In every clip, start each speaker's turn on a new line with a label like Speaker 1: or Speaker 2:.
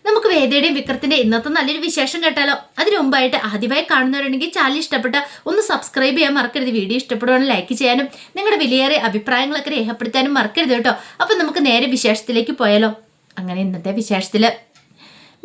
Speaker 1: നമുക്ക് വേദയുടെയും വിക്രത്തിന്റെ ഇന്നത്തെ നല്ലൊരു വിശേഷം കേട്ടാലോ. അതിനു മുമ്പായിട്ട് ആദ്യമായി കാണുന്നവരുണ്ടെങ്കിൽ ചാനൽ ഇഷ്ടപ്പെട്ട ഒന്ന് സബ്സ്ക്രൈബ് ചെയ്യാൻ മറക്കരുത്. വീഡിയോ ഇഷ്ടപ്പെടുവാണെങ്കിൽ ലൈക്ക് ചെയ്യാനും നിങ്ങളുടെ വിലയേറിയ അഭിപ്രായങ്ങളൊക്കെ രേഖപ്പെടുത്താനും മറക്കരുത് കേട്ടോ. അപ്പൊ നമുക്ക് നേരെ വിശേഷത്തിലേക്ക് പോയാലോ. അങ്ങനെ ഇന്നത്തെ വിശേഷത്തില്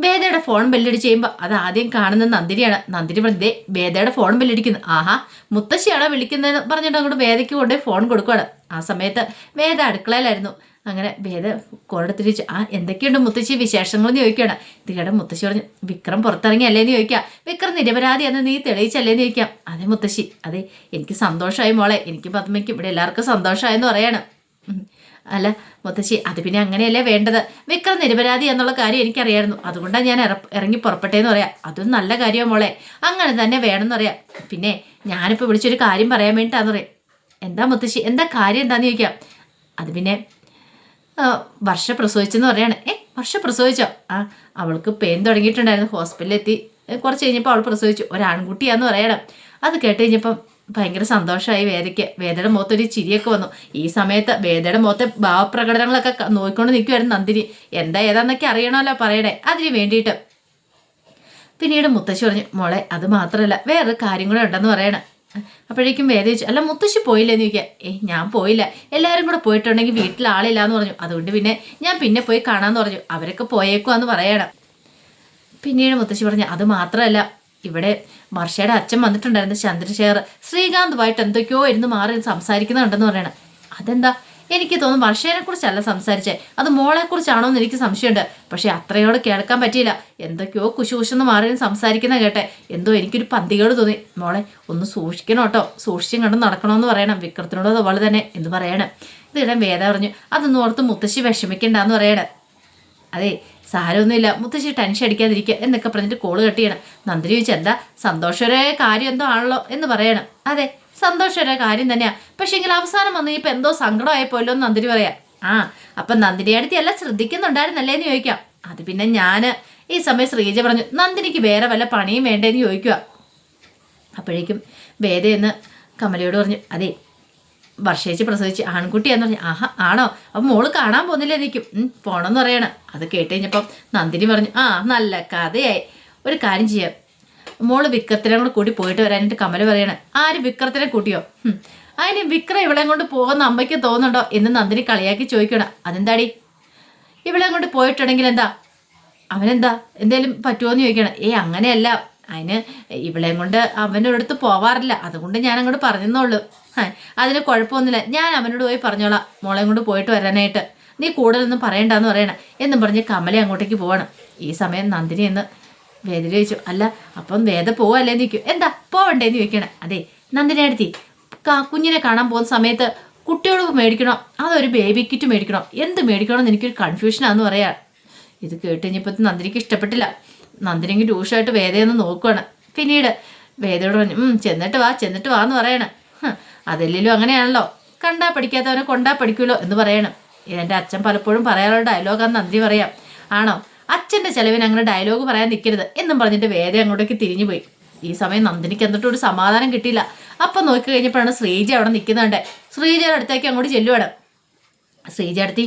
Speaker 1: വേദയുടെ ഫോൺ ബെല്ലടിച്ച് ചെയ്യുമ്പോൾ അത് ആദ്യം കാണുന്ന നന്ദിനിയാണ്. നന്ദിനി പറഞ്ഞേ വേദയുടെ ഫോൺ ബെല്ലടിക്കുന്നു. ആഹാ, മുത്തശ്ശിയാണോ വിളിക്കുന്നതെന്ന് പറഞ്ഞിട്ട് അങ്ങോട്ട് വേദയ്ക്ക് കൊണ്ടുപോയി ഫോൺ കൊടുക്കുകയാണ്. ആ സമയത്ത് വേദ അടുക്കളയിലായിരുന്നു. അങ്ങനെ വേദ കോളെടുത്തിരിച്ചു. എന്തൊക്കെയുണ്ട് മുത്തശ്ശി വിശേഷങ്ങളെന്ന് ചോദിക്കുകയാണ്. ഇതികടെ മുത്തശ്ശി പറഞ്ഞു, വിക്രം പുറത്തിറങ്ങിയല്ലേന്ന് ചോദിക്കാം. വിക്രം നിരപരാധിയെന്ന് നീ തെളിയിച്ചല്ലേന്ന് ചോദിക്കാം. അതെ മുത്തശ്ശി, അതെ എനിക്ക് സന്തോഷമായി മോളെ, എനിക്ക് പത്മയ്ക്കും ഇവിടെ എല്ലാവർക്കും സന്തോഷമായെന്ന് പറയാണ്. അല്ല മുത്തശ്ശി, അത് പിന്നെ അങ്ങനെയല്ലേ വേണ്ടത്. വിക്രം നിരപരാധി എന്നുള്ള കാര്യം എനിക്കറിയായിരുന്നു, അതുകൊണ്ടാണ് ഞാൻ ഇറങ്ങി പുറപ്പെട്ടേന്ന് പറയാം. അതും നല്ല കാര്യമോ മോളെ, അങ്ങനെ തന്നെ വേണമെന്ന് പറയാം. പിന്നെ ഞാനിപ്പോൾ വിളിച്ചൊരു കാര്യം പറയാൻ വേണ്ടിയിട്ടാന്ന് പറയാം. എന്താ മുത്തശ്ശി, എന്താ കാര്യം എന്താന്ന് ചോദിക്കാം. അത് പിന്നെ വർഷ പ്രസവിച്ചെന്ന് പറയാണ്. വർഷ പ്രസവിച്ചോ? അവൾക്ക് പെയിൻ തുടങ്ങിയിട്ടുണ്ടായിരുന്നു, ഹോസ്പിറ്റലിൽ എത്തി. കുറച്ച് കഴിഞ്ഞപ്പോൾ അവൾ പ്രസവിച്ചു, ഒരാൺകുട്ടിയാന്ന് പറയണം. അത് കേട്ട് കഴിഞ്ഞപ്പം ഭയങ്കര സന്തോഷമായി വേദയ്ക്ക്. വേദയുടെ മുഖത്തൊരു ചിരിയൊക്കെ വന്നു. ഈ സമയത്ത് വേദയുടെ മുഖത്തെ ഭാവപ്രകടനങ്ങളൊക്കെ നോക്കിക്കൊണ്ട് നിൽക്കുമായിരുന്നു നന്ദിനി. എന്താ ഏതാന്നൊക്കെ അറിയണമല്ലോ പറയണേ, അതിന് വേണ്ടിയിട്ട്. പിന്നീട് മുത്തശ്ശി പറഞ്ഞു, മോളെ അത് മാത്രമല്ല വേറൊരു കാര്യം കൂടെ ഉണ്ടെന്ന് പറയണം. അപ്പോഴേക്കും വേദ ചോദിച്ചു, അല്ല മുത്തശ്ശി പോയില്ലെന്ന് ചോദിക്കുക. ഞാൻ പോയില്ല, എല്ലാവരും കൂടെ പോയിട്ടുണ്ടെങ്കിൽ വീട്ടിൽ ആളില്ല എന്ന് പറഞ്ഞു, അതുകൊണ്ട് പിന്നെ ഞാൻ പിന്നെ പോയി കാണാമെന്ന് പറഞ്ഞു. അവരൊക്കെ പോയേക്കുവാന്ന് പറയണം. പിന്നീട് മുത്തശ്ശി പറഞ്ഞു, അത് മാത്രമല്ല ഇവിടെ വർഷയുടെ അച്ഛൻ വന്നിട്ടുണ്ടായിരുന്നു, ചന്ദ്രശേഖർ. ശ്രീകാന്തുമായിട്ട് എന്തൊക്കെയോ ഇരുന്ന് മാറി സംസാരിക്കുന്നുണ്ടെന്ന് പറയണം. അതെന്താ? എനിക്ക് തോന്നുന്നു വർഷേനെ കുറിച്ചല്ല സംസാരിച്ചേ, അത് മോളെ കുറിച്ചാണോ എന്ന് എനിക്ക് സംശയമുണ്ട്. പക്ഷെ അത്രയോട് കേൾക്കാൻ പറ്റിയില്ല. എന്തൊക്കെയോ കുശുകുശെന്ന് മാറി സംസാരിക്കുന്ന കേട്ടെ. എന്തോ എനിക്കൊരു പന്തികേട് തോന്നി. മോളെ ഒന്ന് സൂക്ഷിക്കണം കേട്ടോ, സൂക്ഷിച്ചും കണ്ട് നടക്കണമെന്ന് പറയണം. വിക്രത്തിനോട് അതുപോലെ തന്നെ എന്ന് പറയണം. ഇതിടെ വേദ പറഞ്ഞു, അതൊന്നും ഓർത്ത് മുത്തശ്ശി വിഷമിക്കണ്ടെന്ന് പറയണം. അതെ സാരമൊന്നുമില്ല മുത്തശ്ശി, ടെൻഷൻ അടിക്കാതിരിക്കുക എന്നൊക്കെ പറഞ്ഞിട്ട് കോള് കട്ട് ചെയ്യണം. നന്ദിനി ചോദിച്ചാൽ എന്താ സന്തോഷകരമായ കാര്യം എന്തോ ആണല്ലോ എന്ന് പറയണം. അതെ സന്തോഷകരമായ കാര്യം തന്നെയാ, പക്ഷെ എങ്കിൽ അവസാനം വന്ന് ഇപ്പം എന്തോ സങ്കടമായിപ്പോയല്ലോ എന്ന് നന്ദിനി പറയാം. അപ്പം നന്ദിനി അടുത്ത് എല്ലാം ശ്രദ്ധിക്കുന്നുണ്ടായിരുന്നല്ലേ എന്ന് ചോദിക്കാം. അത് പിന്നെ ഞാൻ ഈ സമയം ശ്രീജ പറഞ്ഞു, നന്ദിനിക്ക് വേറെ വല്ല പണിയും വേണ്ടേന്ന് ചോദിക്കുക. അപ്പോഴേക്കും വേദയെന്ന് കമലയോട് പറഞ്ഞു, അതെ വർഷേച്ച് പ്രസവിച്ച് ആൺകുട്ടിയാന്ന് പറഞ്ഞു. ആണോ, അപ്പം മോള് കാണാൻ പോകുന്നില്ലേ നിൽക്കും. പോണമെന്ന് പറയണം. അത് കേട്ട് കഴിഞ്ഞപ്പം നന്ദിനി പറഞ്ഞു, നല്ല കഥയായി. ഒരു കാര്യം ചെയ്യാം, മോള് വിക്രത്തിനെ കൂടെ കൂട്ടി പോയിട്ട് വരാനായിട്ട് കമല പറയണം. ആര് വിക്രത്തിനെ കൂട്ടിയോ? അതിന് വിക്രം ഇവളെ കൊണ്ട് പോകുന്ന അമ്മയ്ക്ക് തോന്നുന്നുണ്ടോ എന്ന് നന്ദിനി കളിയാക്കി ചോദിക്കണം. അതെന്താടി, ഇവളെ കൊണ്ട് പോയിട്ടുണ്ടെങ്കിൽ എന്താ, അവനെന്താ എന്തേലും പറ്റുമോയെന്ന് ചോദിക്കണം. അങ്ങനെയല്ല, അതിന് ഇവളെയും കൊണ്ട് അവനോടടുത്ത് പോവാറില്ല, അതുകൊണ്ട് ഞാൻ അങ്ങോട്ട് പറഞ്ഞെന്നുള്ളൂ. അതിന് കുഴപ്പമൊന്നുമില്ല, ഞാൻ അവനോട് പോയി പറഞ്ഞോളാം മോളെയും കൊണ്ട് പോയിട്ട് വരാനായിട്ട്, നീ കൂടുതലൊന്നും പറയണ്ടെന്ന് പറയണം എന്നും പറഞ്ഞ് കമല അങ്ങോട്ടേക്ക് പോവാണ്. ഈ സമയം നന്ദിനി എന്ന് വേദ ചോദിച്ചു, അല്ല അപ്പം വേദ പോവല്ലേ നിൽക്കും, എന്താ പോവണ്ടേന്ന് ചോദിക്കണം. അതെ നന്ദിനി അടുത്തി കുഞ്ഞിനെ കാണാൻ പോകുന്ന സമയത്ത് കുട്ടിയോട് മേടിക്കണോ അതൊരു ബേബി കിറ്റ് മേടിക്കണോ, എന്ത് മേടിക്കണമെന്ന് എനിക്കൊരു കൺഫ്യൂഷനാന്ന് പറയാം. ഇത് കേട്ട് കഴിഞ്ഞപ്പോൾ നന്ദിനിക്ക് ഇഷ്ടപ്പെട്ടില്ല. നന്ദിനിക്ക് രൂക്ഷമായിട്ട് വേദയൊന്ന് നോക്കുകയാണ്. പിന്നീട് വേദയോട് പറഞ്ഞു, ചെന്നിട്ട് വാ എന്ന് പറയണം. അതെല്ലിലും അങ്ങനെയാണല്ലോ, കണ്ടാ പഠിക്കാത്തവനെ കൊണ്ടാ പഠിക്കുമല്ലോ എന്ന് പറയണം. ഇതെൻ്റെ അച്ഛൻ പലപ്പോഴും പറയാനുള്ള ഡയലോഗാന്ന് നന്ദി പറയാം. ആണോ, അച്ഛൻ്റെ ചെലവിന് അങ്ങനെ ഡയലോഗ് പറയാൻ നിൽക്കരുത് എന്നും പറഞ്ഞിട്ട് വേദ അങ്ങോട്ടേക്ക് തിരിഞ്ഞു പോയി. ഈ സമയം നന്ദിനിക്ക് എന്നിട്ടും ഒരു സമാധാനം കിട്ടിയില്ല. അപ്പം നോക്കി കഴിഞ്ഞപ്പോഴാണ് ശ്രീജ അവിടെ നിൽക്കുന്നുണ്ട്. ശ്രീജയുടെ അടുത്തേക്ക് അങ്ങോട്ട് ചെല്ലുവാണ്. ശ്രീജ അടുത്തി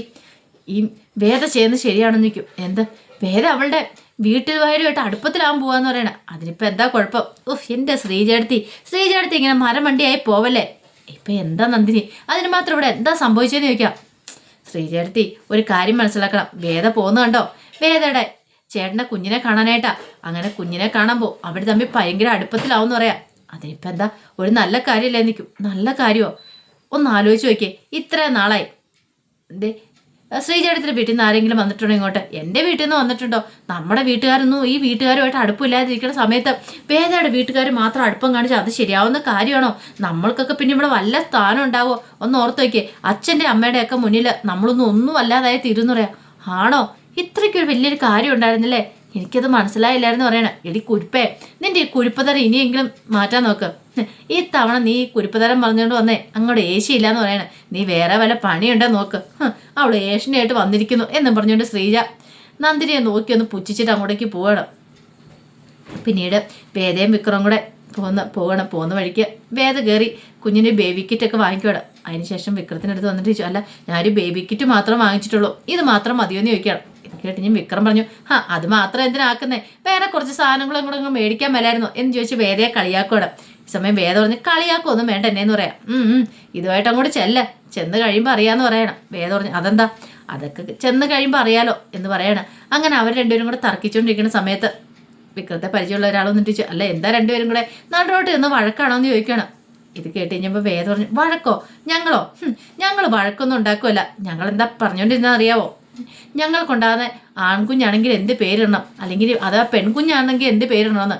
Speaker 1: ഈ വേദ ചെയ്യുന്നത് ശരിയാണെന്ന് നിൽക്കും. എന്ത് വേദ അവളുടെ വീട്ടുകാരുമായിട്ട് അടുപ്പത്തിലാവാൻ പോവാന്ന് പറയണം. അതിനിപ്പോൾ എന്താ കുഴപ്പം? എൻ്റെ ശ്രീജടുത്തി ഇങ്ങനെ മരമണ്ടിയായി പോവല്ലേ. ഇപ്പം എന്താ നന്ദിനി, അതിന് മാത്രം ഇവിടെ എന്താ സംഭവിച്ചതെന്ന് ചോദിക്കാം. ശ്രീജടുത്തി ഒരു കാര്യം മനസ്സിലാക്കണം, വേദ പോകുന്ന കണ്ടോ, വേദയുടെ ചേട്ടൻ്റെ കുഞ്ഞിനെ കാണാനായിട്ടാ. അങ്ങനെ കുഞ്ഞിനെ കാണാൻ പോകും, അവർ തമ്മിൽ ഭയങ്കര അടുപ്പത്തിലാവുമെന്ന് പറയാം. അതിനിപ്പോൾ എന്താ, ഒരു നല്ല കാര്യമല്ലേ നിൽക്കും. നല്ല കാര്യമോ? ഒന്ന് ആലോചിച്ച് നോക്കിയേ, ഇത്ര നാളായി എന്തേ ശ്രീജേടത്തിൻ്റെ വീട്ടിൽ നിന്ന് ആരെങ്കിലും വന്നിട്ടുണ്ടോ ഇങ്ങോട്ട്? എൻ്റെ വീട്ടിൽ നിന്ന് വന്നിട്ടുണ്ടോ? നമ്മുടെ വീട്ടുകാരൊന്നും ഈ വീട്ടുകാരുമായിട്ട് അടുപ്പമില്ലാതിരിക്കുന്ന സമയത്ത് വേദയുടെ വീട്ടുകാർ മാത്രം അടുപ്പം കാണിച്ചാൽ അത് ശരിയാവുന്ന കാര്യമാണോ? നമ്മൾക്കൊക്കെ പിന്നെ ഇവിടെ വല്ല സ്ഥാനം ഉണ്ടാവോ? ഒന്ന് ഓർത്ത് നോക്കിയേ, അച്ഛൻ്റെ അമ്മയുടെയൊക്കെ മുന്നിൽ ഒന്നും അല്ലാതായി തീരുന്നു പറയാം. ആണോ, ഇത്രയ്ക്കൊരു വലിയൊരു കാര്യം ഉണ്ടായിരുന്നില്ലേ, എനിക്കത് മനസ്സിലായില്ലായിരുന്നു പറയണം. എടി കുരിപ്പേ, നിന്റെ ഈ കുരിപ്പതരം ഇനിയെങ്കിലും മാറ്റാൻ നോക്ക്. ഈ തവണ നീ കുരിപ്പതരം പറഞ്ഞുകൊണ്ട് വന്നേ അങ്ങോട്ട് ഏശിയില്ലാന്ന് പറയണം. നീ വേറെ വല്ല പണിയുണ്ടോ നോക്ക്. അവൾ ഏഷ്യനായിട്ട് വന്നിരിക്കുന്നു എന്നും പറഞ്ഞുകൊണ്ട് ശ്രീജ നന്ദിനിയെ നോക്കി ഒന്ന് പുച്ഛിച്ചിട്ട് അങ്ങോട്ടേക്ക് പോവണം. പിന്നീട് വേദയും വിക്രം കൂടെ പോകുന്ന വഴിക്ക് വേദ കയറി കുഞ്ഞിന് ബേബി കിറ്റൊക്കെ വാങ്ങിക്കണം. അതിനുശേഷം വിക്രത്തിനടുത്ത് വന്നിട്ട് ചോദിച്ചു, അല്ല ഞാനൊരു ബേബി കിറ്റ് മാത്രം വാങ്ങിച്ചിട്ടുള്ളൂ, ഇത് മാത്രം മതിയോന്ന് ചോദിക്കണം. ഇത് കേട്ട് ഞാൻ വിക്രം പറഞ്ഞു, അത് മാത്രം എന്തിനാക്കുന്നേ, വേറെ കുറച്ച് സാധനങ്ങളും കൂടെ മേടിക്കാൻ മേലായിരുന്നു എന്ന് ചോദിച്ച് വേദയെ കളിയാക്കണം. ഈ സമയം വേദ പറഞ്ഞ് കളിയാക്കൊന്നും വേണ്ട എന്നെന്ന് പറയാം. ഇതുമായിട്ട് അങ്ങോട്ട് ചെന്ന് കഴിയുമ്പോൾ അറിയാമെന്ന് പറയണം. വേദ പറഞ്ഞു, അതെന്താ, അതൊക്കെ ചെന്ന് കഴിയുമ്പോൾ അറിയാലോ എന്ന് പറയണം. അങ്ങനെ അവർ രണ്ടുപേരും കൂടെ തർക്കിച്ചുകൊണ്ടിരിക്കുന്ന സമയത്ത് വിക്രത്തെ പരിചയമുള്ള ഒരാളൊന്നും ചോദിച്ചു, അല്ല എന്താ രണ്ടുപേരും കൂടെ നടുറോട്ട് നിന്ന് വഴക്കാണോ എന്ന് ചോദിക്കണം. ഇത് കേട്ട് കഴിഞ്ഞപ്പോൾ വേദ പറഞ്ഞു, വഴക്കോ? ഞങ്ങൾ വഴക്കൊന്നും ഉണ്ടാക്കുമല്ല. ഞങ്ങളെന്താ പറഞ്ഞുകൊണ്ടിരുന്ന അറിയാവോ, ഞങ്ങൾക്കുണ്ടാകുന്ന ആൺകുഞ്ഞാണെങ്കിൽ എന്ത് പേരിടണം, അല്ലെങ്കിൽ അതാ പെൺകുഞ്ഞാണെങ്കിൽ എന്ത് പേരിടണമെന്ന്.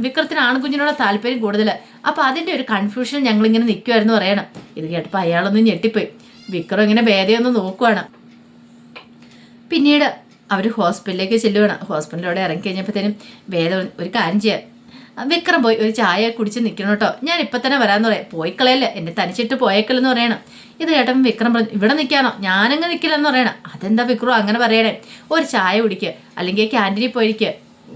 Speaker 1: വിക്രത്തിന് ആൺകുഞ്ഞിനോട് താല്പര്യം കൂടുതൽ. അപ്പം അതിൻ്റെ ഒരു കൺഫ്യൂഷൻ ഞങ്ങളിങ്ങനെ നിൽക്കുമായിരുന്നു പറയണം. ഇത് കേട്ടപ്പോൾ അയാളൊന്നും ഞെട്ടിപ്പോയി. വിക്രം ഇങ്ങനെ വേദയൊന്ന് നോക്കുവാണ്. പിന്നീട് അവർ ഹോസ്പിറ്റലിലേക്ക് ചെല്ലുകയാണ്. ഹോസ്പിറ്റലിലൂടെ ഇറങ്ങി കഴിഞ്ഞപ്പോഴത്തേനും വേദ ഒരു കാര്യം ചെയ്യാം, വിക്രം പോയി ഒരു ചായ കുടിച്ച് നിൽക്കണം കേട്ടോ, ഞാൻ ഇപ്പം തന്നെ വരാമെന്ന് പറയാം. പോയിക്കളയല്ലേ, എന്നെ തനിച്ചിട്ട് പോയേക്കല്ലെന്ന് പറയണം. ഇത് കേട്ടപ്പോൾ വിക്രം പറഞ്ഞു, ഇവിടെ നിൽക്കാനോ, ഞാനങ്ങ് നിൽക്കില്ലെന്ന് പറയണം. അതെന്താ വിക്രം അങ്ങനെ പറയണേ, ഒരു ചായ കുടിക്കുക, അല്ലെങ്കിൽ ക്യാൻറ്റീനിൽ പോയിരിക്കുക,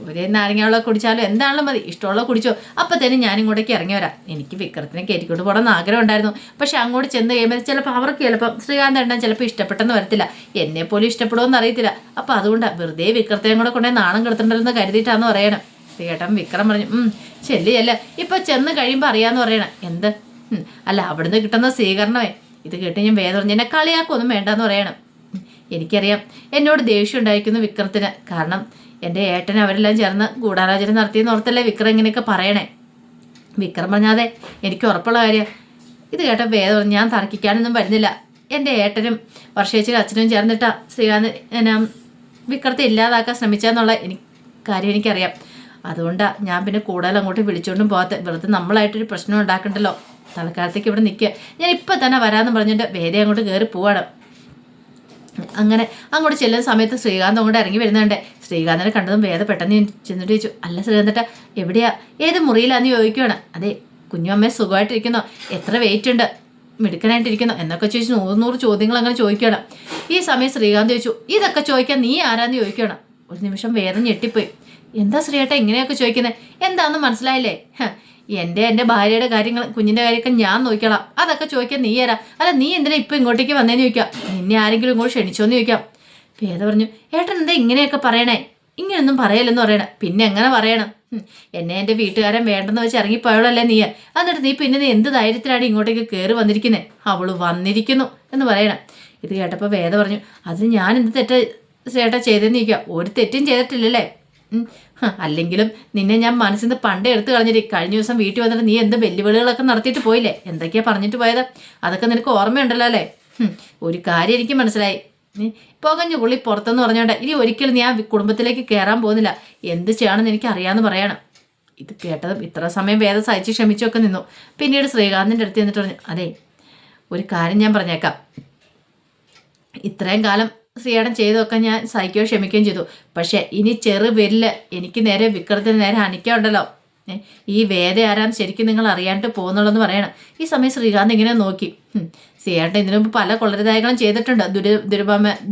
Speaker 1: ഒരു നാരങ്ങാവെള്ളം കുടിച്ചാലോ എന്താണല്ലോ മതി, ഇഷ്ടമുള്ള കുടിച്ചോ, അപ്പം തന്നെ ഞാൻ ഇങ്ങോട്ടേക്ക് ഇറങ്ങി വരാം. എനിക്ക് വിക്രത്തിനെ കയറ്റിക്കൊണ്ട് പോകണമെന്ന് ആഗ്രഹം ഉണ്ടായിരുന്നു. പക്ഷെ അങ്ങോട്ട് ചെന്ന് കഴിയുമ്പോൾ ചിലപ്പോൾ അവർക്ക് ചിലപ്പോൾ ശ്രീകാന്ത് എണ്ണൻ ചിലപ്പോൾ ഇഷ്ടപ്പെട്ടെന്ന് വരത്തില്ല, എന്നെപ്പോലും ഇഷ്ടപ്പെടുമെന്ന് അറിയത്തില്ല. അപ്പം അതുകൊണ്ടാണ് വെറുതെ വിക്രത്തെയും കൂടെ കൊണ്ടേ നാണം കെടുത്തിട്ടുണ്ടെന്ന് കരുതിയിട്ടാന്ന് പറയണം. കേട്ടൻ വിക്രം പറഞ്ഞു, ചെല്ലിയല്ല, ഇപ്പൊ ചെന്ന് കഴിയുമ്പോൾ അറിയാന്ന് പറയണം. എന്ത്? അല്ല അവിടുന്ന് കിട്ടുന്ന സ്വീകരണമേ. ഇത് കേട്ട് ഞാൻ വേദം പറഞ്ഞു, എന്നെ കളിയാക്കൊന്നും വേണ്ടെന്ന് പറയണം. എനിക്കറിയാം എന്നോട് ദേഷ്യം ഉണ്ടായിരിക്കുന്നു വിക്രത്തിന്, കാരണം എൻ്റെ ഏട്ടൻ അവരെല്ലാം ചേർന്ന് ഗൂഢാലോചന നടത്തിയെന്ന് ഓർത്തല്ലേ വിക്രം ഇങ്ങനെയൊക്കെ പറയണേ. വിക്രം പറഞ്ഞാതെ എനിക്ക് ഉറപ്പുള്ള കാര്യം. ഇത് കേട്ട വേദം പറഞ്ഞു, ഞാൻ തർക്കിക്കാനൊന്നും വരുന്നില്ല. എൻ്റെ ഏട്ടനും വർഷേച്ചിയുടെ അച്ഛനും ചേർന്നിട്ടാ ശ്രീകാന്ത് വിക്രത്തെ ഇല്ലാതാക്കാൻ ശ്രമിച്ചാന്നുള്ള കാര്യം എനിക്കറിയാം. അതുകൊണ്ടാണ് ഞാൻ പിന്നെ കൂടുതൽ അങ്ങോട്ട് വിളിച്ചുകൊണ്ടും പോകാത്ത. വെറുതെ നമ്മളായിട്ടൊരു പ്രശ്നം ഉണ്ടാക്കണ്ടല്ലോ, തൽക്കാലത്തേക്ക് ഇവിടെ നിൽക്കുക, ഞാൻ ഇപ്പം തന്നെ വരാമെന്ന് പറഞ്ഞിട്ട് വേദ അങ്ങോട്ട് കയറി പോവാണ്. അങ്ങനെ അങ്ങോട്ട് ചെല്ലുന്ന സമയത്ത് ശ്രീകാന്ത് അങ്ങോട്ട് ഇറങ്ങി വരുന്നുണ്ട്. ശ്രീകാന്തിനെ കണ്ടതും വേദ പെട്ടെന്ന് ചെന്നിട്ട് ചോദിച്ചു, അല്ല ശ്രീകാന്തേട്ടാ എവിടെയാ, ഏത് മുറിയിലാന്ന് ചോദിക്കുവാണ്. അതെ, കുഞ്ഞമ്മ സുഖമായിട്ടിരിക്കുന്നോ, എത്ര വെയിറ്റ് ഉണ്ട്, മിടുക്കനായിട്ടിരിക്കുന്നോ എന്നൊക്കെ ചോദിച്ചു 100 ചോദ്യങ്ങൾ അങ്ങനെ ചോദിക്കണം. ഈ സമയം ശ്രീകാന്ത് ചോദിച്ചു, ഇതൊക്കെ ചോദിക്കാൻ നീ ആരാന്ന് ചോദിക്കണം. ഒരു നിമിഷം വേദ ഞെട്ടിപ്പോയി. എന്താ ശ്രീയേട്ട ഇങ്ങനെയൊക്കെ ചോദിക്കുന്നത്, എന്താണെന്ന് മനസ്സിലായില്ലേ? എൻ്റെ ഭാര്യയുടെ കാര്യങ്ങൾ കുഞ്ഞിൻ്റെ കാര്യമൊക്കെ ഞാൻ നോക്കിക്കോളാം, അതൊക്കെ ചോദിക്കാൻ നീ ആരാ? അല്ല നീ എന്തിനാ ഇപ്പം ഇങ്ങോട്ടേക്ക് വന്നേന്ന് ചോദിക്കാം, നിന്നെ ആരെങ്കിലും ഇങ്ങോട്ട് ക്ഷണിച്ചോന്ന് ചോദിക്കാം. വേദ പറഞ്ഞു, ഏട്ടൻ എന്താ ഇങ്ങനെയൊക്കെ പറയണേ, ഇങ്ങനെയൊന്നും പറയലെന്ന് പറയണം. പിന്നെ എങ്ങനെ പറയണം, എന്നെ എൻ്റെ വീട്ടുകാരൻ വേണ്ടെന്ന് വെച്ച് ഇറങ്ങിപ്പോയോളല്ലേ നീ, എന്നിട്ട് നീ എന്ത് ധൈര്യത്തിലാണ് ഇങ്ങോട്ടേക്ക് കയറി വന്നിരിക്കുന്നത്, അവള് വന്നിരിക്കുന്നു എന്ന് പറയണം. ഇത് കേട്ടപ്പോൾ വേദ പറഞ്ഞു, അതിന് ഞാൻ എന്ത് ചേട്ടാ ചെയ്തെന്ന് ചോദിക്കാം. ഒരു തെറ്റും ചെയ്തിട്ടില്ലല്ലേ, അല്ലെങ്കിലും നിന്നെ ഞാൻ മനസ്സിൽ നിന്ന് പണ്ടേ എടുത്ത് കളഞ്ഞിട്ട് കഴിഞ്ഞ ദിവസം വീട്ടിൽ വന്നിട്ട് നീ എന്ത് വെല്ലുവിളികളൊക്കെ നടത്തിയിട്ട് പോയില്ലേ, എന്തൊക്കെയാ പറഞ്ഞിട്ട് പോയത്, അതൊക്കെ നിനക്ക് ഓർമ്മയുണ്ടല്ലോ അല്ലേ? ഒരു കാര്യം എനിക്ക് മനസ്സിലായി, പുകഞ്ഞു പുള്ളി പുറത്തെന്ന് പറഞ്ഞോണ്ട് ഇനി ഒരിക്കലും നീ ആ കുടുംബത്തിലേക്ക് കയറാൻ പോകുന്നില്ല, എന്ത് ചെയ്യണമെന്ന് എനിക്ക് അറിയാമെന്ന് പറയണം. ഇത് കേട്ടതും ഇത്ര സമയം വേദം സഹിച്ച് ക്ഷമിച്ചൊക്കെ നിന്നു. പിന്നീട് ശ്രീകാന്തിൻ്റെ അടുത്ത് എന്നിട്ട് പറഞ്ഞു, അതെ ഒരു കാര്യം ഞാൻ പറഞ്ഞേക്കാം, ഇത്രയും കാലം ശ്രീയേട്ടൻ ചെയ്തൊക്കെ ഞാൻ സഹിക്കുകയോ ക്ഷമിക്കുകയും ചെയ്തു, പക്ഷെ ഇനി ചെറുപെരില് എനിക്ക് നേരെ വിക്രത്തിന് നേരെ അനിക്കുണ്ടല്ലോ, ഈ വേദ ആരാന്ന് ശരിക്കും നിങ്ങൾ അറിയാണ്ട് പോകുന്നുള്ളൂ പറയണം. ഈ സമയം ശ്രീകാന്ത് ഇങ്ങനെ നോക്കി, ശ്രീയേട്ടൻ ഇതിനു മുമ്പ് പല കൊള്ളരുതായ്കളും ചെയ്തിട്ടുണ്ട്,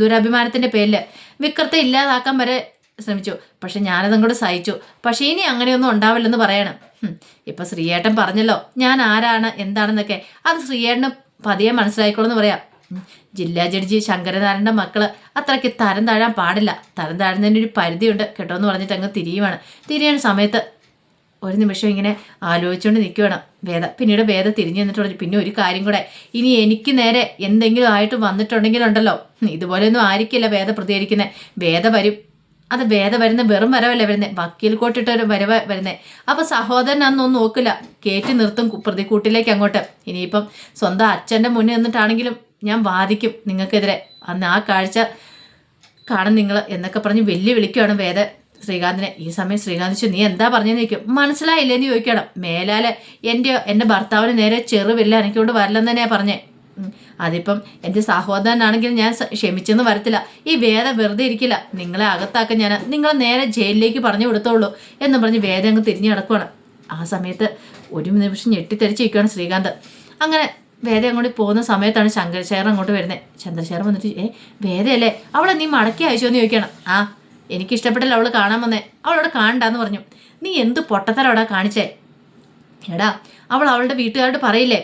Speaker 1: ദുരഭിമാനത്തിന്റെ പേരിൽ വിക്രത്തെ ഇല്ലാതാക്കാൻ വരെ ശ്രമിച്ചു, പക്ഷെ ഞാനതങ്ങോട്ട് സഹിച്ചു, പക്ഷെ ഇനി അങ്ങനെയൊന്നും ഉണ്ടാവില്ലെന്ന് പറയണം. ഇപ്പൊ ശ്രീയേട്ടൻ പറഞ്ഞല്ലോ ഞാൻ ആരാണ് എന്താണെന്നൊക്കെ, അത് ശ്രീയേട്ടന് പതിയെ മനസ്സിലായിക്കോളെന്ന് പറയാം. ജില്ലാ ജഡ്ജി ശങ്കരനാരായണന്റെ മക്കള് അത്രയ്ക്ക് തരം താഴാൻ പാടില്ല, തരം താഴുന്നതിന് ഒരു പരിധിയുണ്ട് കേട്ടോ എന്ന് പറഞ്ഞിട്ട് അങ്ങ് തിരിയുന്ന സമയത്ത് ഒരു നിമിഷം ഇങ്ങനെ ആലോചിച്ചുകൊണ്ട് നിൽക്കുകയാണ് വേദ. പിന്നീട് വേദ തിരിഞ്ഞു നിന്നിട്ട് പറഞ്ഞു, പിന്നെ ഒരു കാര്യം കൂടെ, ഇനി എനിക്ക് നേരെ എന്തെങ്കിലും ആയിട്ട് വന്നിട്ടുണ്ടെങ്കിലുണ്ടല്ലോ, ഇതുപോലെയൊന്നും ആയിരിക്കില്ല വേദ പ്രതികരിക്കുന്നത്, വേദ വരും, അത് വേദ വരുന്ന വെറും വരവല്ലേ വരുന്നത്, വക്കീൽ കോട്ടിട്ടൊരു വരവ് വരുന്നത്. അപ്പൊ സഹോദരൻ അതൊന്നും നോക്കില്ല, കയറ്റി നിർത്തും പ്രതിക്കൂട്ടിലേക്ക് അങ്ങോട്ട്. ഇനിയിപ്പം സ്വന്തം അച്ഛൻ്റെ മുന്നിൽ നിന്നിട്ടാണെങ്കിലും ഞാൻ വാദിക്കും നിങ്ങൾക്കെതിരെ, അന്ന് ആ കാഴ്ച കാണും നിങ്ങൾ എന്നൊക്കെ പറഞ്ഞ് വെല്ലുവിളിക്കുകയാണ് വേദ ശ്രീകാന്തിനെ. ഈ സമയം ശ്രീകാന്ത് നീ എന്താ പറഞ്ഞെന്ന് ചോദിക്കും. മനസ്സിലായില്ലേന്ന് ചോദിക്കണം. മേലാല് എൻ്റെ ഭർത്താവിന് നേരെ ചെറുവില്ല എനിക്കൊണ്ട് വരില്ലെന്ന് തന്നെയാ പറഞ്ഞേ. അതിപ്പം എൻ്റെ സഹോദരനാണെങ്കിൽ ഞാൻ ക്ഷമിച്ചെന്ന് വരത്തില്ല, ഈ വേദ വെറുതെ ഇരിക്കില്ല, നിങ്ങളെ അകത്താക്കാൻ ഞാൻ നിങ്ങളെ നേരെ ജയിലിലേക്ക് പറഞ്ഞു വിടത്തുള്ളൂ എന്ന് പറഞ്ഞ് വേദ അങ്ങ് തിരിഞ്ഞു കിടക്കുവാണ്. ആ സമയത്ത് ഒരു നിമിഷം ഞെട്ടിത്തെറിച്ച് നിൽക്കുകയാണ് ശ്രീകാന്ത്. അങ്ങനെ വേദ അങ്ങോട്ട് പോകുന്ന സമയത്താണ് ശങ്കരശേഖരൻ അങ്ങോട്ട് വരുന്നത്. ചന്ദ്രശേഖരൻ വന്നിട്ട് വേദയല്ലേ, അവളെ നീ മടക്കി അയച്ചോ എന്ന് ചോദിക്കണം. ആ എനിക്കിഷ്ടപ്പെട്ടില്ല അവൾ കാണാൻ വന്നേ, അവളോട് കാണണ്ടാന്ന് പറഞ്ഞു. നീ എന്ത് പൊട്ടത്തരം അവിടെ കാണിച്ചേ? എടാ അവൾ അവളുടെ വീട്ടുകാരോട് പറയില്ലേ?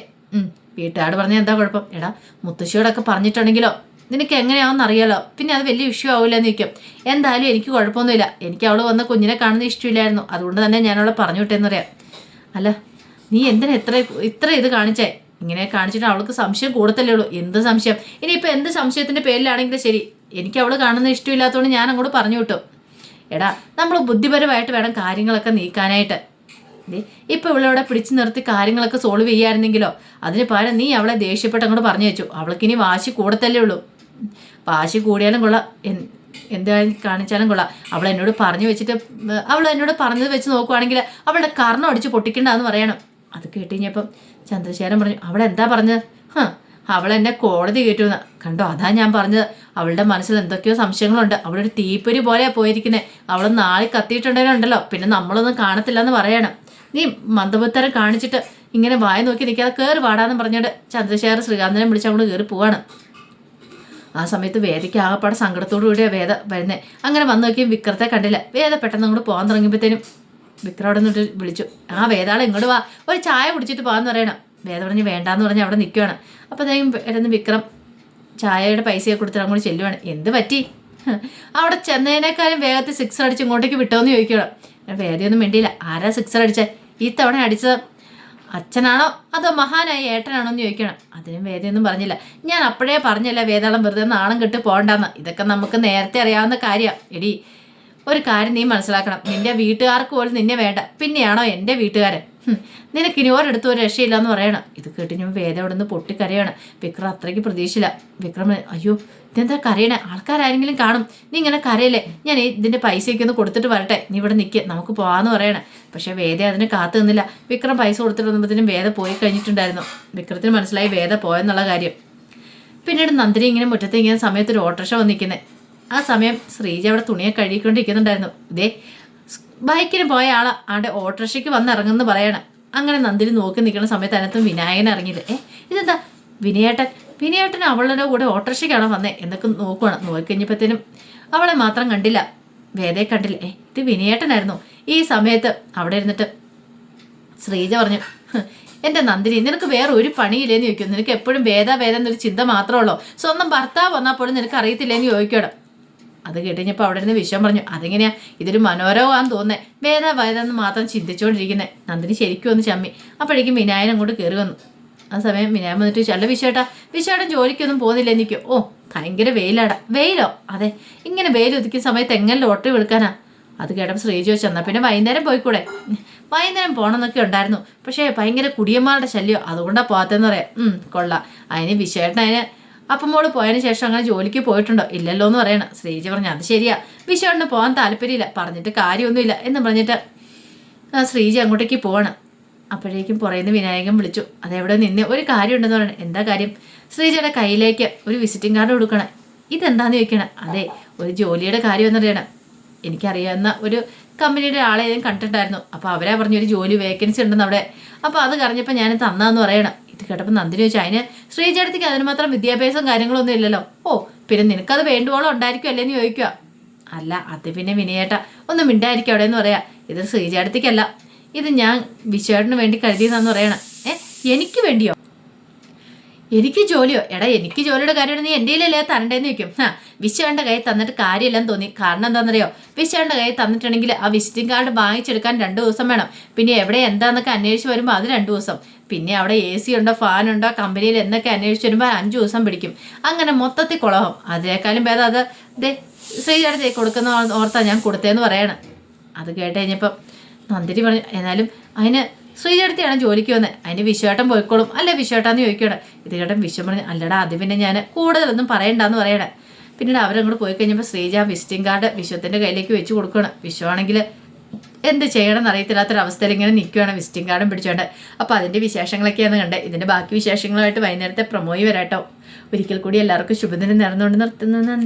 Speaker 1: വീട്ടുകാരോട് പറഞ്ഞാൽ എന്താ കുഴപ്പം? എടാ മുത്തശ്ശിയോടൊക്കെ പറഞ്ഞിട്ടുണ്ടെങ്കിലോ നിനക്ക് എങ്ങനെയാണെന്ന് അറിയാലോ, പിന്നെ അത് വലിയ ഇഷ്യൂ ആവില്ല എന്ന് ചോദിക്കും. എന്തായാലും എനിക്ക് കുഴപ്പമൊന്നുമില്ല, എനിക്ക് അവൾ വന്ന കുഞ്ഞിനെ കാണുന്ന ഇഷ്ടമില്ലായിരുന്നു, അതുകൊണ്ട് തന്നെ ഞാൻ അവളെ പറഞ്ഞു വിട്ടേന്ന് പറയാം. അല്ല നീ എന്തിനാ ഇത്ര ഇത് കാണിച്ചേ? ഇങ്ങനെ കാണിച്ചിട്ട് അവൾക്ക് സംശയം കൂടത്തല്ലേ ഉള്ളൂ. എന്ത് സംശയം? ഇനിയിപ്പോൾ എന്ത് സംശയത്തിൻ്റെ പേരിലാണെങ്കിലും ശരി, എനിക്ക് അവൾ കാണുന്ന ഇഷ്ടമില്ലാത്തതുകൊണ്ട് ഞാൻ അങ്ങോട്ട് പറഞ്ഞു വിട്ടു. എടാ നമ്മൾ ബുദ്ധിപരമായിട്ട് വേണം കാര്യങ്ങളൊക്കെ നീക്കാനായിട്ട്. ഇപ്പം ഇവളവിടെ പിടിച്ചു നിർത്തി കാര്യങ്ങളൊക്കെ സോൾവ് ചെയ്യായിരുന്നെങ്കിലോ, അതിന് പകരം നീ അവളെ ദേഷ്യപ്പെട്ട് അങ്ങോട്ട് പറഞ്ഞു വെച്ചു. അവൾക്കിനി വാശി കൂടത്തല്ലേ ഉള്ളൂ. വാശി കൂടിയാലും കൊള്ളാം, എന്താ കാണിച്ചാലും കൊള്ളാം. അവൾ എന്നോട് പറഞ്ഞു വെച്ചിട്ട് അവൾ എന്നോട് പറഞ്ഞത് വെച്ച് നോക്കുവാണെങ്കിൽ അവളുടെ കർണം അടിച്ച് പൊട്ടിക്കണ്ടെന്ന് പറയണം. അത് കേട്ടുകഴിഞ്ഞപ്പം ചന്ദ്രശേഖരൻ പറഞ്ഞു, അവളെന്താ പറഞ്ഞത്? അവളെന്നെ കോടതി കയറ്റുമെന്ന്. കണ്ടോ, അതാ ഞാൻ പറഞ്ഞത്. അവളുടെ മനസ്സിൽ എന്തൊക്കെയോ സംശയങ്ങളുണ്ട്. അവളൊരു തീപ്പൊരി പോലെയാണ് പോയിരിക്കുന്നത്. അവൾ നാളെ കത്തിയിട്ടുണ്ടെങ്കിലുണ്ടല്ലോ, പിന്നെ നമ്മളൊന്നും കാണത്തില്ല എന്ന് പറയണം. നീ മന്ദബുദ്ധരം കാണിച്ചിട്ട് ഇങ്ങനെ വായ നോക്കി നിൽക്കാതെ കയറി പാടാന്ന് പറഞ്ഞിട്ട് ചന്ദ്രശേഖർ ശ്രീകാന്തനെ വിളിച്ച് അങ്ങോട്ട് കയറി പോവാണ്. ആ സമയത്ത് വേദയ്ക്ക് ആകപ്പാടെ സങ്കടത്തോടു കൂടിയാണ് വേദ വരുന്നത്. അങ്ങനെ വന്നു നോക്കിയും വിക്രത്തെ കണ്ടില്ല. വേദ പെട്ടെന്ന് അങ്ങോട്ട് പോകാൻ തുടങ്ങിയപ്പോഴത്തേനും വിക്രം അവിടെ നിന്നിട്ട് വിളിച്ചു, ആ വേദാളെ ഇങ്ങോട്ട് വാ, ഒരു ചായ കുടിച്ചിട്ട് പോകാമെന്ന് പറയണം. വേദ പറഞ്ഞ് വേണ്ടാന്ന് പറഞ്ഞ് അവിടെ നിൽക്കുകയാണ്. അപ്പോൾ അതായത് വിക്രം ചായയുടെ പൈസയൊക്കെ കൊടുത്തിട്ട് അങ്ങോട്ട് ചെല്ലുവാണ്. എന്ത് പറ്റി? അവിടെ ചെന്നതിനേക്കാളും വേഗത്തിൽ സിക്സർ അടിച്ച് ഇങ്ങോട്ടേക്ക് വിട്ടോന്ന് ചോദിക്കണം. വേദയൊന്നും വേണ്ടിയില്ല. ആരാ സിക്സർ അടിച്ചത്? ഈ തവണ അടിച്ചത് അച്ഛനാണോ അതോ മഹാനായ ഏട്ടനാണോ എന്ന് ചോദിക്കണം. അതിനും വേദയൊന്നും പറഞ്ഞില്ല. ഞാൻ അപ്പോഴേ പറഞ്ഞല്ല വേദാളം വെറുതെ നാണം കെട്ട് പോകണ്ടെന്ന്. ഇതൊക്കെ നമുക്ക് നേരത്തെ അറിയാവുന്ന കാര്യമാണ്. എടി ഒരു കാര്യം നീ മനസ്സിലാക്കണം, നിന്റെ വീട്ടുകാർക്ക് പോലും നിന്നെ വേണ്ട, പിന്നെയാണോ എൻ്റെ വീട്ടുകാരൻ? നിനക്കിനി ഒരിടത്തും ഒരു രക്ഷയില്ല എന്ന് പറയണം. ഇത് കേട്ടിഞ്ഞു വേദ അവിടെ നിന്ന് പൊട്ടിക്കരയാണ്. വിക്രം അത്രയ്ക്ക് പ്രതീക്ഷയില്ല. വിക്രം അയ്യോ ഇതെന്താ കരയണേ? ആൾക്കാരെങ്കിലും കാണും, നീ ഇങ്ങനെ കരയല്ലേ, ഞാൻ ഇതിൻ്റെ പൈസയൊക്കെ ഒന്ന് കൊടുത്തിട്ട് വരട്ടെ, നീ ഇവിടെ നിൽക്കുക, നമുക്ക് പോകാമെന്ന് പറയണേ. പക്ഷേ വേദ അതിന് കാത്തു നിന്നില്ല. വിക്രം പൈസ കൊടുത്തിട്ട് വന്നപ്പോഴത്തേനും വേദ പോയി കഴിഞ്ഞിട്ടുണ്ടായിരുന്നു. വിക്രത്തിന് മനസ്സിലായി വേദ പോയെന്നുള്ള കാര്യം. പിന്നീട് നന്ദിനി ഇങ്ങനെ മുറ്റത്ത് ഇങ്ങനെ സമയത്ത് ഒരു ഓട്ടോറിക്ഷ വന്നിരിക്കുന്നത്. ആ സമയം ശ്രീജ അവിടെ തുണിയെ കഴുകിക്കൊണ്ടിരിക്കുന്നുണ്ടായിരുന്നു. ഇതേ ബൈക്കിന് പോയ ആളാ ആടെ ഓട്ടോറിക്ഷയ്ക്ക് വന്ന് ഇറങ്ങുമെന്ന് പറയണം. അങ്ങനെ നന്ദിനി നോക്കി നിൽക്കുന്ന സമയത്ത് അതിനകത്തും വിനായകൻ ഇറങ്ങിയത്. ഇതെന്താ വിനയേട്ടൻ അവളുടെ കൂടെ ഓട്ടോറിക്ഷയ്ക്കാണോ വന്നേ എന്നൊക്കെ നോക്കുവാണ്. നോക്കിക്കഴിഞ്ഞപ്പോഴത്തേനും അവളെ മാത്രം കണ്ടില്ല, വേദയെ കണ്ടില്ല. ഇത് വിനയേട്ടനായിരുന്നു. ഈ സമയത്ത് അവിടെ ഇരുന്നിട്ട് ശ്രീജ പറഞ്ഞു, എൻ്റെ നന്ദിനി നിനക്ക് വേറെ ഒരു പണിയില്ലേന്ന് ചോദിക്കും. നിനക്ക് എപ്പോഴും വേദ എന്നൊരു ചിന്ത മാത്രമേ ഉള്ളൂ. സ്വന്തം ഭർത്താവ് വന്നാൽ പോലും നിനക്ക് അറിയത്തില്ലേന്ന് ചോദിക്കണം. അത് കേട്ടുകഴിഞ്ഞപ്പോൾ അവിടെ നിന്ന് വിശ്വം പറഞ്ഞു, അതെങ്ങനെയാ, ഇതൊരു മനോരമാണെന്ന് തോന്നുന്നേ, വേദ എന്ന് മാത്രം ചിന്തിച്ചുകൊണ്ടിരിക്കുന്നത്. നന്ദിനി ശരിക്കും ഒന്ന് ചമ്മി. അപ്പോഴേക്കും വിനായകൻ അങ്ങോട്ട് കയറി വന്നു. ആ സമയം വിനായകൻ വന്നിട്ട് അല്ല വിശ്വേട്ടൻ ജോലിക്കൊന്നും പോകുന്നില്ലെന്ന് നിൽക്കും. ഓ ഭയങ്കര വെയിലാടാ. വെയിലോ? അതെ, ഇങ്ങനെ വെയിൽ ഒതുക്കിയ സമയത്ത് എങ്ങനെ ലോട്ടറി വിളിക്കാനാ? അത് കേട്ടപ്പോൾ ശ്രീജി വെച്ച് എന്നാൽ പിന്നെ വൈകുന്നേരം പോയിക്കൂടെ? വൈകുന്നേരം പോകണമെന്നൊക്കെ ഉണ്ടായിരുന്നു, പക്ഷേ ഭയങ്കര കുടിയന്മാരുടെ ശല്യം, അതുകൊണ്ടാണ് പോകാത്തതെന്ന് പറയാം. കൊള്ളാം. അതിന് വിശ്വേട്ടൻ അപ്പം മോള് പോയതിന് ശേഷം അങ്ങനെ ജോലിക്ക് പോയിട്ടുണ്ടോ? ഇല്ലല്ലോ എന്ന് പറയണം. ശ്രീജ പറഞ്ഞു, അത് ശരിയാ, വിശ്വേട്ടന് പോകാൻ താല്പര്യമില്ല, പറഞ്ഞിട്ട് കാര്യമൊന്നുമില്ല എന്ന് പറഞ്ഞിട്ട് ശ്രീജ അങ്ങോട്ടേക്ക് പോവാണ്. അപ്പോഴേക്കും പുറയുന്ന വിനായകൻ വിളിച്ചു, അതെവിടെ നിന്ന് ഒരു കാര്യം ഉണ്ടെന്ന് പറയണം. എന്താ കാര്യം? ശ്രീജയുടെ കയ്യിലേക്ക് ഒരു വിസിറ്റിംഗ് കാർഡ് കൊടുക്കണം. ഇതെന്താന്ന് ചോദിക്കണം. അതെ, ഒരു ജോലിയുടെ കാര്യം എന്നറിയണം. എനിക്കറിയാവുന്ന ഒരു കമ്പനിയുടെ ആളെ ഞാൻ കണ്ടിട്ടുണ്ടായിരുന്നു. അപ്പോൾ അവരാ പറഞ്ഞു ഒരു ജോലി വേക്കൻസി ഉണ്ടെന്ന് അവിടെ. അപ്പോൾ അത് പറഞ്ഞപ്പോൾ ഞാൻ തന്നാന്ന് പറയണം. ഇത് കേട്ടപ്പോൾ നന്ദിനി ചോദിച്ചു, അതിന് ശ്രീജേടത്തേക്ക് അതിന് മാത്രം വിദ്യാഭ്യാസവും കാര്യങ്ങളൊന്നും ഇല്ലല്ലോ. ഓ പിന്നെ നിനക്കത് വേണ്ടുവോളം ഉണ്ടായിരിക്കും അല്ലേന്ന് ചോദിക്കുക. അല്ല അത് പിന്നെ വിനയേട്ട ഒന്നും മിണ്ടായിരിക്കും അവിടെ എന്ന് പറയാം. ഇത് ശ്രീജേടത്തേക്കല്ല, ഇത് ഞാൻ വിശ്വേട്ടന് വേണ്ടി കരുതിയതാന്ന് പറയണം. എനിക്ക് വേണ്ടിയോ? എനിക്ക് ജോലിയോ? എടാ എനിക്ക് ജോലിയുടെ കാര്യമാണ്, നീ എൻ്റെ കയ്യിലല്ലേ തരണ്ടേന്ന് ചോദിക്കും. വിശ്വേട്ടൻ്റെ കയ്യിൽ തന്നിട്ട് കാര്യമില്ലെന്ന് തോന്നി. കാരണം എന്താണെന്നറിയോ? വിശ്വേട്ടൻ്റെ കയ്യിൽ തന്നിട്ടുണ്ടെങ്കിൽ ആ വിസിറ്റിംഗ് കാർഡ് വാങ്ങിച്ചെടുക്കാൻ 2 ദിവസം വേണം. പിന്നെ എവിടെ എന്താന്നൊക്കെ അന്വേഷിച്ച് വരുമ്പോൾ അത് 2 ദിവസം. പിന്നെ അവിടെ AC ഉണ്ടോ ഫാനുണ്ടോ കമ്പനിയിൽ എന്നൊക്കെ അന്വേഷിച്ച് വരുമ്പോൾ 5 ദിവസം പിടിക്കും. അങ്ങനെ മൊത്തത്തിൽ കുളമാവും. അതിനേക്കാളും ഭേദം അത് ശ്രീചേട്ടത്തേക്ക് കൊടുക്കുന്ന ഓർത്താ ഞാൻ കൊടുത്തതെന്ന് പറയണം. അത് കേട്ട് കഴിഞ്ഞപ്പം നന്ദിനി പറഞ്ഞു, എന്നാലും അതിന് ശ്രീചേട്ടത്തിയാണ് ജോലിക്ക് വന്നത്, അതിന് വിശ്വേട്ടൻ പോയിക്കോളും അല്ലേ വിശ്വേട്ടാന്ന് ചോദിക്കണം. ഇത് കേട്ടൻ വിശ്വം പറഞ്ഞു, അല്ലടാ അത് പിന്നെ ഞാൻ കൂടുതലൊന്നും പറയണ്ടെന്ന് പറയണേ. പിന്നീട് അവരങ്ങോട്ട് പോയി കഴിഞ്ഞപ്പോൾ ശ്രീജ വിസിറ്റിംഗ് കാർഡ് വിശ്വത്തിൻ്റെ കയ്യിലേക്ക് വെച്ച് കൊടുക്കണം. വിശ്വമാണെങ്കിൽ എന്ത് ചെയ്യണമെന്ന് അറിയത്തില്ലാത്തൊരവസ്ഥയിൽ ഇങ്ങനെ നിൽക്കുകയാണ് വിസിറ്റിംഗ് കാർഡും പിടിച്ചോണ്ട്. അപ്പോൾ അതിൻ്റെ വിശേഷങ്ങളൊക്കെയാണ് കണ്ടത്. ഇതിൻ്റെ ബാക്കി വിശേഷങ്ങളുമായിട്ട് വൈകുന്നേരത്തെ പ്രൊമോയി വരാട്ടോ. ഒരിക്കൽ കൂടി എല്ലാവർക്കും ശുഭദിനം നേർന്നുകൊണ്ട് നിർത്തുന്നു.